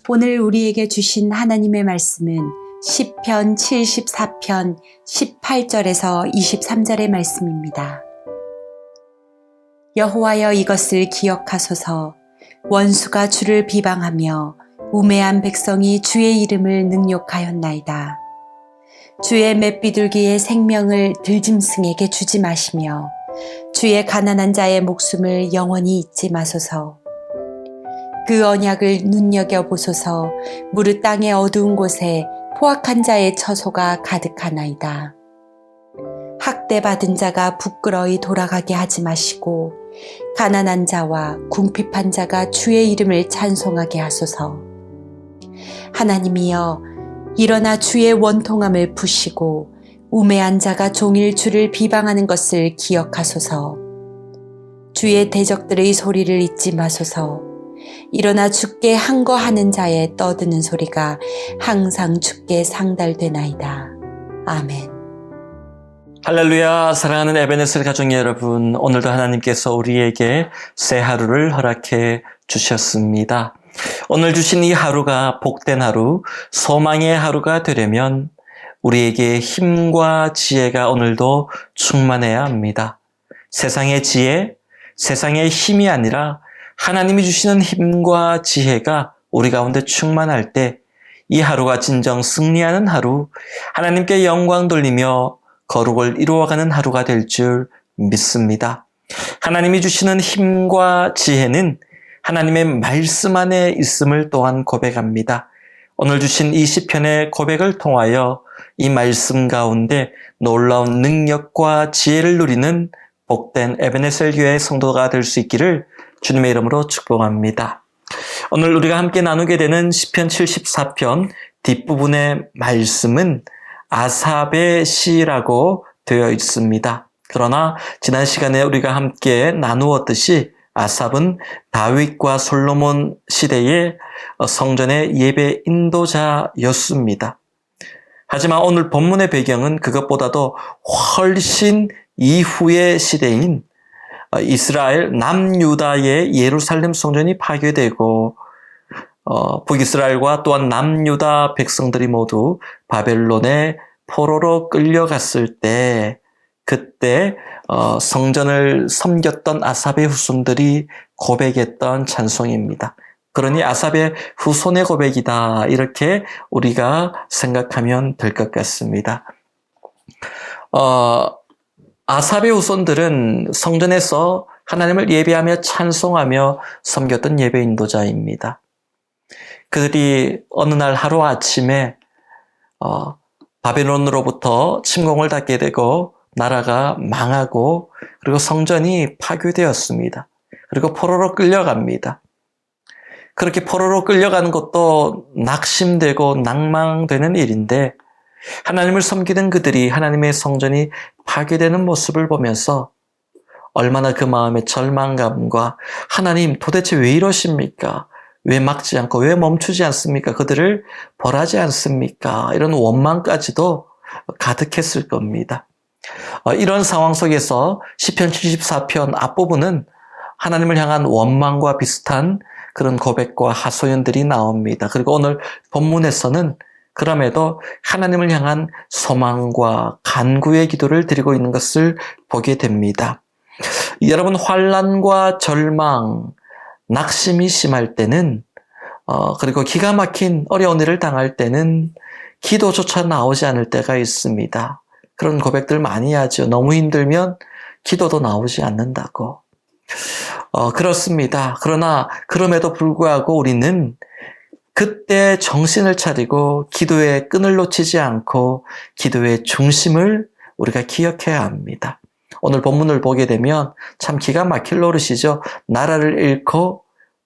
오늘 우리에게 주신 하나님의 말씀은 시편 74편 18절에서 23절의 말씀입니다. 여호와여 이것을 기억하소서. 원수가 주를 비방하며 우매한 백성이 주의 이름을 능욕하였나이다. 주의 맷비둘기의 생명을 들짐승에게 주지 마시며 주의 가난한 자의 목숨을 영원히 잊지 마소서. 그 언약을 눈여겨보소서. 무릇 땅의 어두운 곳에 포악한 자의 처소가 가득하나이다. 학대받은 자가 부끄러이 돌아가게 하지 마시고 가난한 자와 궁핍한 자가 주의 이름을 찬송하게 하소서. 하나님이여 일어나 주의 원통함을 푸시고 우매한 자가 종일 주를 비방하는 것을 기억하소서. 주의 대적들의 소리를 잊지 마소서. 일어나 주께 항거하는 자의 떠드는 소리가 항상 주께 상달되나이다. 아멘. 할렐루야. 사랑하는 에베네셀 가족 여러분, 오늘도 하나님께서 우리에게 새 하루를 허락해 주셨습니다. 오늘 주신 이 하루가 복된 하루, 소망의 하루가 되려면 우리에게 힘과 지혜가 오늘도 충만해야 합니다. 세상의 지혜, 세상의 힘이 아니라 하나님이 주시는 힘과 지혜가 우리 가운데 충만할 때 이 하루가 진정 승리하는 하루, 하나님께 영광 돌리며 거룩을 이루어가는 하루가 될 줄 믿습니다. 하나님이 주시는 힘과 지혜는 하나님의 말씀 안에 있음을 또한 고백합니다. 오늘 주신 이 시편의 고백을 통하여 이 말씀 가운데 놀라운 능력과 지혜를 누리는 복된 에베네셀 교회 성도가 될 수 있기를 주님의 이름으로 축복합니다. 오늘 우리가 함께 나누게 되는 시편 74편 뒷부분의 말씀은 아삽의 시라고 되어 있습니다. 그러나 지난 시간에 우리가 함께 나누었듯이 아삽은 다윗과 솔로몬 시대의 성전의 예배 인도자였습니다. 하지만 오늘 본문의 배경은 그것보다도 훨씬 이후의 시대인 이스라엘 남유다의 예루살렘 성전이 파괴되고 북이스라엘과 또한 남유다 백성들이 모두 바벨론의 포로로 끌려갔을 때 그때 성전을 섬겼던 아삽의 후손들이 고백했던 찬송입니다. 그러니 아삽의 후손의 고백이다, 이렇게 우리가 생각하면 될 것 같습니다. 아삽의 후손들은 성전에서 하나님을 예배하며 찬송하며 섬겼던 예배 인도자입니다. 그들이 어느 날 하루아침에 바벨론으로부터 침공을 받게 되고 나라가 망하고 그리고 성전이 파괴되었습니다. 그리고 포로로 끌려갑니다. 그렇게 포로로 끌려가는 것도 낙심되고 낭망되는 일인데 하나님을 섬기는 그들이 하나님의 성전이 파괴되는 모습을 보면서 얼마나 그 마음의 절망감과 하나님 도대체 왜 이러십니까? 왜 막지 않고 왜 멈추지 않습니까? 그들을 벌하지 않습니까? 이런 원망까지도 가득했을 겁니다. 이런 상황 속에서 시편 74편 앞부분은 하나님을 향한 원망과 비슷한 그런 고백과 하소연들이 나옵니다. 그리고 오늘 본문에서는 그럼에도 하나님을 향한 소망과 간구의 기도를 드리고 있는 것을 보게 됩니다. 여러분, 환난과 절망, 낙심이 심할 때는 그리고 기가 막힌 어려운 일을 당할 때는 기도조차 나오지 않을 때가 있습니다. 그런 고백들 많이 하죠. 너무 힘들면 기도도 나오지 않는다고. 그렇습니다. 그러나 그럼에도 불구하고 우리는 그때 정신을 차리고 기도의 끈을 놓치지 않고 기도의 중심을 우리가 기억해야 합니다. 오늘 본문을 보게 되면 참 기가 막힐 노릇이죠. 나라를 잃고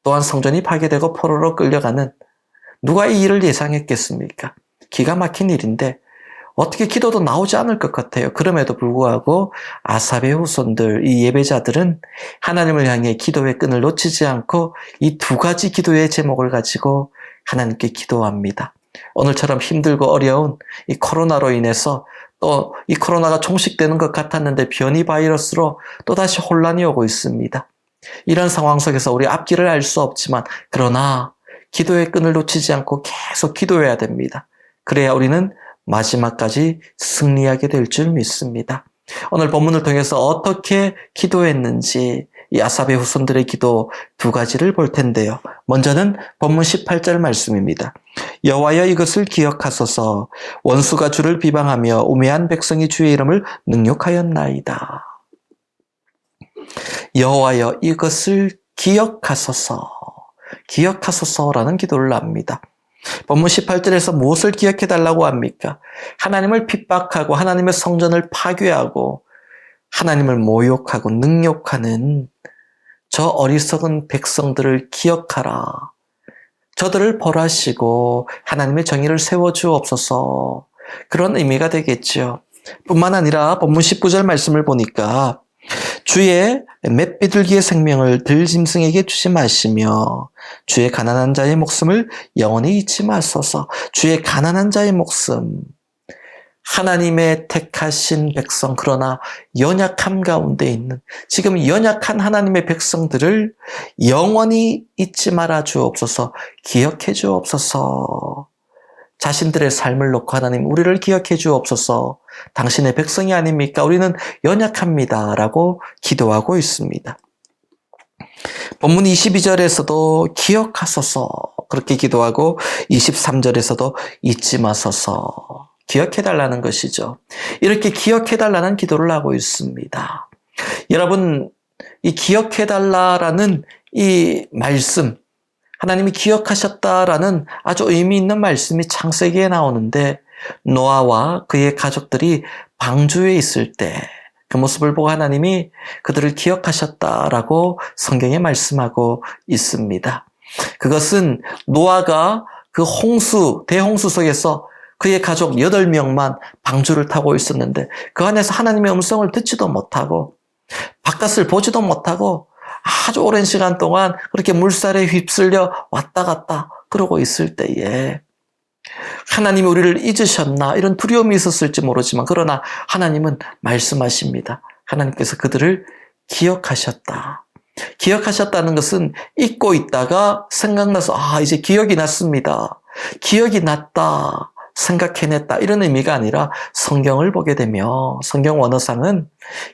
또한 성전이 파괴되고 포로로 끌려가는, 누가 이 일을 예상했겠습니까? 기가 막힌 일인데 어떻게 기도도 나오지 않을 것 같아요. 그럼에도 불구하고 아삽의 후손들, 이 예배자들은 하나님을 향해 기도의 끈을 놓치지 않고 이 두 가지 기도의 제목을 가지고 하나님께 기도합니다. 오늘처럼 힘들고 어려운 이 코로나로 인해서 또 이 코로나가 종식되는 것 같았는데 변이 바이러스로 또다시 혼란이 오고 있습니다. 이런 상황 속에서 우리 앞길을 알 수 없지만 그러나 기도의 끈을 놓치지 않고 계속 기도해야 됩니다. 그래야 우리는 마지막까지 승리하게 될 줄 믿습니다. 오늘 본문을 통해서 어떻게 기도했는지 이 아삽의 후손들의 기도 두 가지를 볼 텐데요. 먼저는 본문 18절 말씀입니다. 여호와여 이것을 기억하소서 원수가 주를 비방하며 우매한 백성이 주의 이름을 능욕하였나이다. 여호와여 이것을 기억하소서라는 기도를 합니다. 본문 18절에서 무엇을 기억해달라고 합니까? 하나님을 핍박하고 하나님의 성전을 파괴하고 하나님을 모욕하고 능욕하는 저 어리석은 백성들을 기억하라. 저들을 벌하시고 하나님의 정의를 세워주옵소서. 그런 의미가 되겠죠. 뿐만 아니라 본문 19절 말씀을 보니까 주의 맷비둘기의 생명을 들짐승에게 주지 마시며 주의 가난한 자의 목숨을 영원히 잊지 마소서. 주의 가난한 자의 목숨, 하나님의 택하신 백성, 그러나 연약함 가운데 있는 지금 연약한 하나님의 백성들을 영원히 잊지 말아 주옵소서. 기억해 주옵소서. 자신들의 삶을 놓고 하나님 우리를 기억해 주옵소서. 당신의 백성이 아닙니까? 우리는 연약합니다. 라고 기도하고 있습니다. 본문 22절에서도 기억하소서 그렇게 기도하고 23절에서도 잊지 마소서 기억해달라는 것이죠. 이렇게 기억해달라는 기도를 하고 있습니다. 여러분, 이 기억해달라라는 이 말씀, 하나님이 기억하셨다라는 아주 의미 있는 말씀이 창세기에 나오는데 노아와 그의 가족들이 방주에 있을 때 그 모습을 보고 하나님이 그들을 기억하셨다라고 성경에 말씀하고 있습니다. 그것은 노아가 그 대홍수 속에서 그의 가족 8명만 방주를 타고 있었는데 그 안에서 하나님의 음성을 듣지도 못하고 바깥을 보지도 못하고 아주 오랜 시간 동안 그렇게 물살에 휩쓸려 왔다 갔다 그러고 있을 때에 하나님이 우리를 잊으셨나 이런 두려움이 있었을지 모르지만 그러나 하나님은 말씀하십니다. 하나님께서 그들을 기억하셨다. 기억하셨다는 것은 잊고 있다가 생각나서 이제 기억이 났습니다. 기억이 났다. 생각해냈다. 이런 의미가 아니라 성경을 보게 되며 성경 원어상은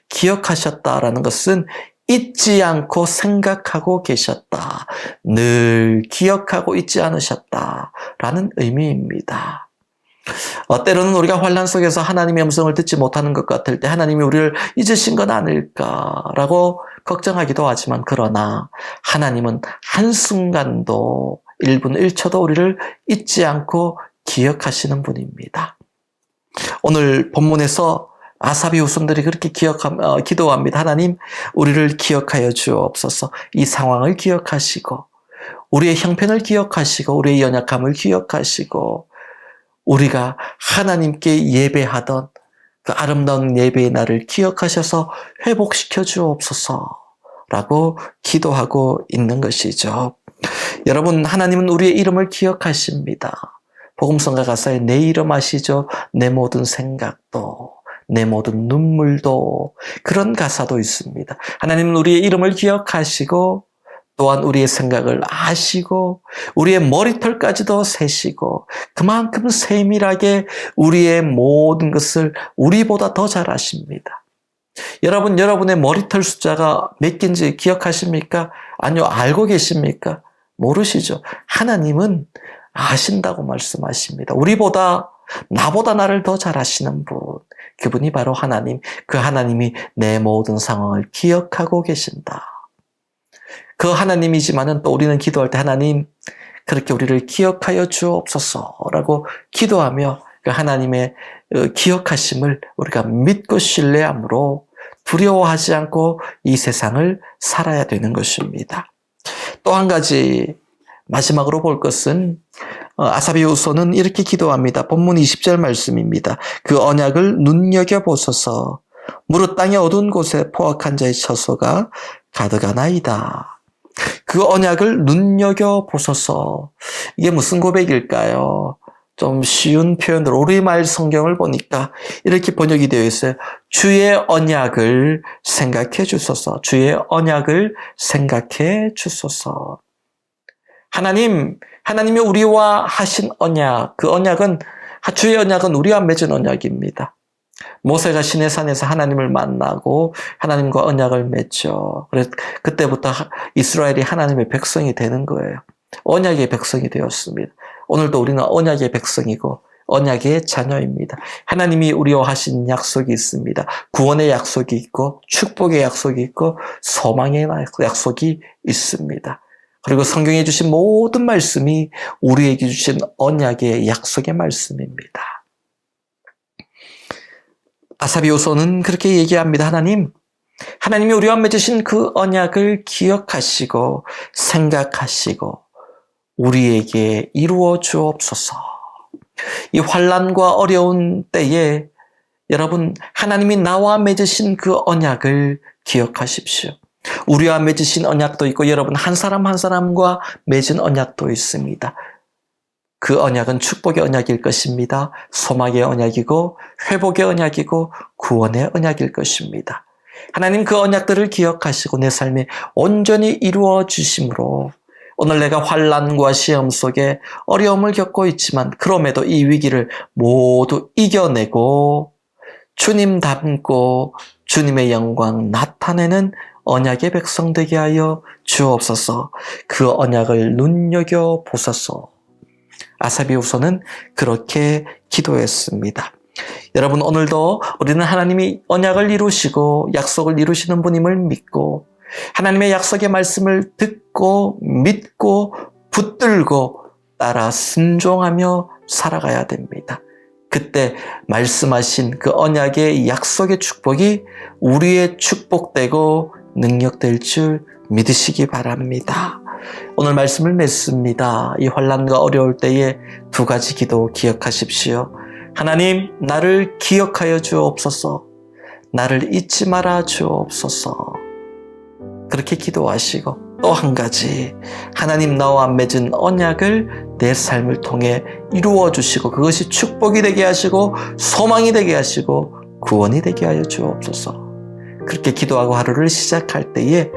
기억하셨다라는 것은 잊지 않고 생각하고 계셨다. 늘 기억하고 잊지 않으셨다라는 의미입니다. 때로는 우리가 환난 속에서 하나님의 음성을 듣지 못하는 것 같을 때 하나님이 우리를 잊으신 건 아닐까라고 걱정하기도 하지만 그러나 하나님은 한순간도 1분 1초도 우리를 잊지 않고 기억하시는 분입니다. 오늘 본문에서 아삽의 후손들이 그렇게 기도합니다. 하나님, 우리를 기억하여 주옵소서. 이 상황을 기억하시고, 우리의 형편을 기억하시고, 우리의 연약함을 기억하시고, 우리가 하나님께 예배하던 그 아름다운 예배의 날을 기억하셔서 회복시켜 주옵소서라고 기도하고 있는 것이죠. 여러분, 하나님은 우리의 이름을 기억하십니다. 복음성가 가사에 내 이름 아시죠? 내 모든 생각도 내 모든 눈물도 그런 가사도 있습니다. 하나님은 우리의 이름을 기억하시고 또한 우리의 생각을 아시고 우리의 머리털까지도 세시고 그만큼 세밀하게 우리의 모든 것을 우리보다 더 잘 아십니다. 여러분, 여러분의 머리털 숫자가 몇 개인지 기억하십니까? 아니요, 알고 계십니까? 모르시죠? 하나님은 아신다고 말씀하십니다. 나보다 나를 더 잘 아시는 분, 그분이 바로 하나님, 그 하나님이 내 모든 상황을 기억하고 계신다. 그 하나님이지만은 또 우리는 기도할 때 하나님, 그렇게 우리를 기억하여 주옵소서라고 기도하며 그 하나님의 기억하심을 우리가 믿고 신뢰함으로 두려워하지 않고 이 세상을 살아야 되는 것입니다. 또 한 가지 마지막으로 볼 것은 아삽의 후손은 이렇게 기도합니다. 본문 20절 말씀입니다. 그 언약을 눈여겨보소서. 무릇 땅의 어두운 곳에 포악한 자의 처소가 가득하나이다. 그 언약을 눈여겨보소서. 이게 무슨 고백일까요? 좀 쉬운 표현으로 우리말 성경을 보니까 이렇게 번역이 되어 있어요. 주의 언약을 생각해 주소서. 주의 언약을 생각해 주소서. 하나님이 우리와 하신 언약, 그 언약은, 주의 언약은 우리와 맺은 언약입니다. 모세가 시내산에서 하나님을 만나고 하나님과 언약을 맺죠. 그래서 그때부터 이스라엘이 하나님의 백성이 되는 거예요. 언약의 백성이 되었습니다. 오늘도 우리는 언약의 백성이고 언약의 자녀입니다. 하나님이 우리와 하신 약속이 있습니다. 구원의 약속이 있고 축복의 약속이 있고 소망의 약속이 있습니다. 그리고 성경에 주신 모든 말씀이 우리에게 주신 언약의 약속의 말씀입니다. 아사비오서는 그렇게 얘기합니다. 하나님이 우리와 맺으신 그 언약을 기억하시고 생각하시고 우리에게 이루어 주옵소서. 이 환난과 어려운 때에 여러분, 하나님이 나와 맺으신 그 언약을 기억하십시오. 우리와 맺으신 언약도 있고 여러분 한 사람 한 사람과 맺은 언약도 있습니다. 그 언약은 축복의 언약일 것입니다. 소망의 언약이고 회복의 언약이고 구원의 언약일 것입니다. 하나님 그 언약들을 기억하시고 내 삶에 온전히 이루어 주심으로 오늘 내가 환난과 시험 속에 어려움을 겪고 있지만 그럼에도 이 위기를 모두 이겨내고 주님 닮고 주님의 영광 나타내는 언약의 백성 되게 하여 주옵소서. 그 언약을 눈여겨보소서. 아사비오서는 그렇게 기도했습니다. 여러분, 오늘도 우리는 하나님이 언약을 이루시고 약속을 이루시는 분임을 믿고 하나님의 약속의 말씀을 듣고 믿고 붙들고 따라 순종하며 살아가야 됩니다. 그때 말씀하신 그 언약의 약속의 축복이 우리의 축복되고 능력될 줄 믿으시기 바랍니다. 오늘 말씀을 맺습니다. 이 환난과 어려울 때에 두 가지 기도 기억하십시오. 하나님, 나를 기억하여 주옵소서. 나를 잊지 말아 주옵소서. 그렇게 기도하시고 또 한 가지, 하나님 나와 맺은 언약을 내 삶을 통해 이루어 주시고 그것이 축복이 되게 하시고 소망이 되게 하시고 구원이 되게 하여 주옵소서. 그렇게 기도하고 하루를 시작할 때에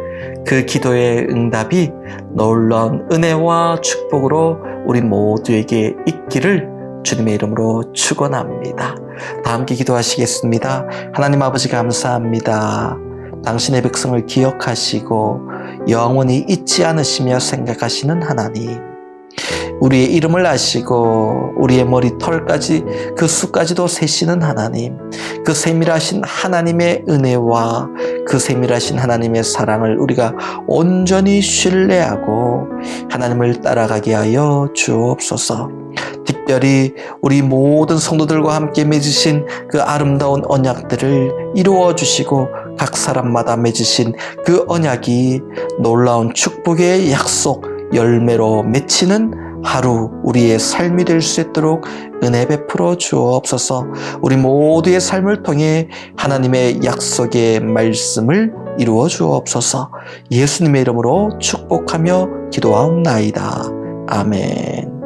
그 기도의 응답이 놀라운 은혜와 축복으로 우리 모두에게 있기를 주님의 이름으로 축원합니다. 다 함께 기도하시겠습니다. 하나님 아버지 감사합니다. 당신의 백성을 기억하시고 영원히 잊지 않으시며 생각하시는 하나님, 우리의 이름을 아시고 우리의 머리털까지 그 수까지도 세시는 하나님, 그 세밀하신 하나님의 은혜와 그 세밀하신 하나님의 사랑을 우리가 온전히 신뢰하고 하나님을 따라가게 하여 주옵소서. 특별히 우리 모든 성도들과 함께 맺으신 그 아름다운 언약들을 이루어 주시고 각 사람마다 맺으신 그 언약이 놀라운 축복의 약속 열매로 맺히는 하루 우리의 삶이 될 수 있도록 은혜 베풀어 주옵소서. 우리 모두의 삶을 통해 하나님의 약속의 말씀을 이루어 주옵소서. 예수님의 이름으로 축복하며 기도하옵나이다. 아멘.